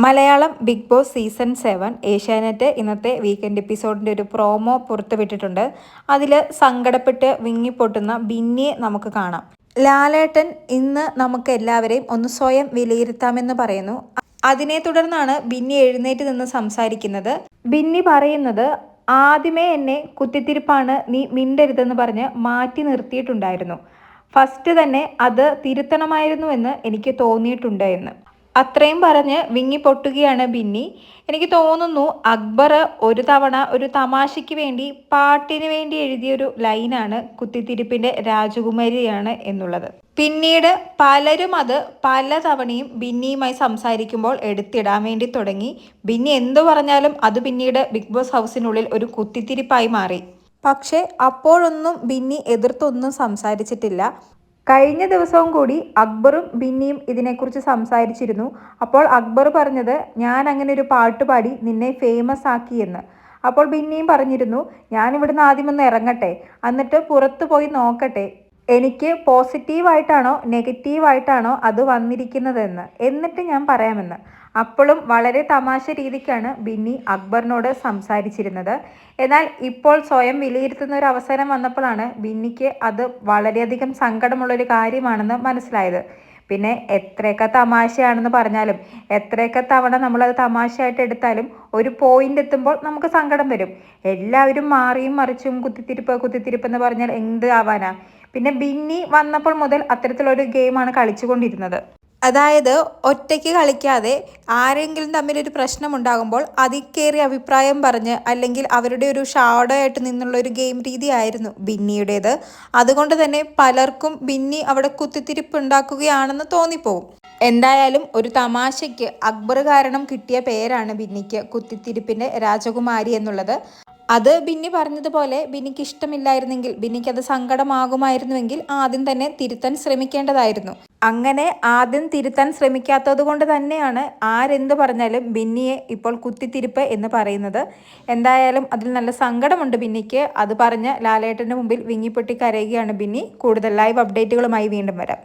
Malayalam Big Boss season 7 Asianet ഇന്നത്തെ weekend എപ്പിസോഡിൻ്റെ ഒരു promo പുറത്തുവിട്ടിട്ടുണ്ട്. അതിൽ സങ്കടപ്പെട്ട് വിങ്ങിപ്പൊട്ടുന്ന ബിന്നിയെ നമുക്ക് കാണാം. ലാലേട്ടൻ ഇന്ന് നമുക്ക് എല്ലാവരെയും ഒന്ന് സ്വയം വിലയിരുത്താമെന്ന് പറയുന്നു. അതിനെ തുടർന്നാണ് ബിന്നി എഴുന്നേറ്റ് നിന്ന് സംസാരിക്കുന്നത്. ബിന്നി പറയുന്നത്, ആദ്യമേ എന്നെ കുത്തിത്തിരിപ്പാണ്, നീ മിണ്ടരുതെന്ന് പറഞ്ഞ് മാറ്റി നിർത്തിയിട്ടുണ്ടായിരുന്നു. ഫസ്റ്റ് തന്നെ അത് തിരുത്തണമായിരുന്നു എന്ന് എനിക്ക് തോന്നിയിട്ടുണ്ട് എന്ന് അത്രയും പറഞ്ഞ് വിങ്ങി പൊട്ടുകയാണ് ബിന്നി. എനിക്ക് തോന്നുന്നു അക്ബർ ഒരു തവണ ഒരു തമാശയ്ക്ക് വേണ്ടി പാട്ടിന് വേണ്ടി എഴുതിയൊരു ലൈനാണ് കുത്തിത്തിരിപ്പിൻ്റെ രാജകുമാരിയാണ് എന്നുള്ളത്. പിന്നീട് പലരും അത് പല തവണയും ബിന്നിയുമായി സംസാരിക്കുമ്പോൾ എടുത്തിടാൻ വേണ്ടി തുടങ്ങി. ബിന്നി എന്തു പറഞ്ഞാലും അത് പിന്നീട് ബിഗ് ബോസ് ഹൗസിനുള്ളിൽ ഒരു കുത്തിത്തിരിപ്പായി മാറി. പക്ഷേ അപ്പോഴൊന്നും ബിന്നി എതിർത്തൊന്നും സംസാരിച്ചിട്ടില്ല. കഴിഞ്ഞ ദിവസവും കൂടി അക്ബറും ബിന്നിയും ഇതിനെക്കുറിച്ച് സംസാരിച്ചിരുന്നു. അപ്പോൾ അക്ബർ പറഞ്ഞത്, ഞാൻ അങ്ങനെ ഒരു പാട്ട് പാടി നിന്നെ ഫേമസ് ആക്കി എന്ന്. അപ്പോൾ ബിന്നിയും പറഞ്ഞിരുന്നു, ഞാൻ ഇവിടുന്ന് ആദ്യം ഒന്ന് ഇറങ്ങട്ടെ, എന്നിട്ട് പുറത്തു പോയി നോക്കട്ടെ, എനിക്ക് പോസിറ്റീവായിട്ടാണോ നെഗറ്റീവായിട്ടാണോ അത് വന്നിരിക്കുന്നതെന്ന്, എന്നിട്ട് ഞാൻ പറയാമെന്ന്. അപ്പോഴും വളരെ തമാശ രീതിക്കാണ് ബിന്നി അക്ബറിനോട് സംസാരിച്ചിരുന്നത്. എന്നാൽ ഇപ്പോൾ സ്വയം വിലയിരുത്തുന്ന ഒരു അവസരം വന്നപ്പോഴാണ് ബിന്നിക്ക് അത് വളരെയധികം സങ്കടമുള്ളൊരു കാര്യമാണെന്ന് മനസ്സിലായത്. പിന്നെ എത്രയൊക്കെ തമാശയാണെന്ന് പറഞ്ഞാലും എത്രയൊക്കെ തവണ നമ്മളത് തമാശയായിട്ട് എടുത്താലും ഒരു പോയിന്റ് എത്തുമ്പോൾ നമുക്ക് സങ്കടം വരും. എല്ലാവരും മാറിയും മറിച്ചും കുത്തിത്തിരിപ്പ് എന്ന് പറഞ്ഞാൽ എന്ത് ആവാനാ. പിന്നെ ബിന്നി വന്നപ്പോൾ മുതൽ അത്തരത്തിലൊരു ഗെയിമാണ് കളിച്ചുകൊണ്ടിരുന്നത്. അതായത് ഒറ്റയ്ക്ക് കളിക്കാതെ ആരെങ്കിലും തമ്മിലൊരു പ്രശ്നമുണ്ടാകുമ്പോൾ അതിൽ കയറി അഭിപ്രായം പറഞ്ഞ് അല്ലെങ്കിൽ അവരുടെ ഒരു ഷാഡോ ആയിട്ട് നിന്നുള്ള ഒരു ഗെയിം രീതിയായിരുന്നു ബിന്നിയുടേത്. അതുകൊണ്ട് തന്നെ പലർക്കും ബിന്നി അവിടെ കുത്തിത്തിരിപ്പ് ഉണ്ടാക്കുകയാണെന്ന് തോന്നിപ്പോവും. എന്തായാലും ഒരു തമാശയ്ക്ക് അക്ബർ കാരണം കിട്ടിയ പേരാണ് ബിന്നിക്ക് കുത്തിത്തിരിപ്പിൻ്റെ രാജകുമാരി എന്നുള്ളത്. അത് ബിന്നി പറഞ്ഞതുപോലെ ബിന്നിക്ക് ഇഷ്ടമില്ലായിരുന്നെങ്കിൽ, ബിന്നിക്ക് അത് സങ്കടമാകുമായിരുന്നുവെങ്കിൽ ആദ്യം തന്നെ തിരുത്താൻ ശ്രമിക്കേണ്ടതായിരുന്നു. അങ്ങനെ ആദ്യം തിരുത്താൻ ശ്രമിക്കാത്തത് കൊണ്ട് തന്നെയാണ് ആരെന്ത് പറഞ്ഞാലും ബിന്നിയെ ഇപ്പോൾ കുത്തിത്തിരിപ്പ് എന്ന് പറയുന്നത്. എന്തായാലും അതിൽ നല്ല സങ്കടമുണ്ട് ബിന്നിക്ക്. അത് പറഞ്ഞ് ലാലേട്ടൻ്റെ മുമ്പിൽ വിങ്ങിപ്പൊട്ടി കരയുകയാണ് ബിന്നി. കൂടുതൽ ലൈവ് അപ്ഡേറ്റുകളുമായി വീണ്ടും വരാം.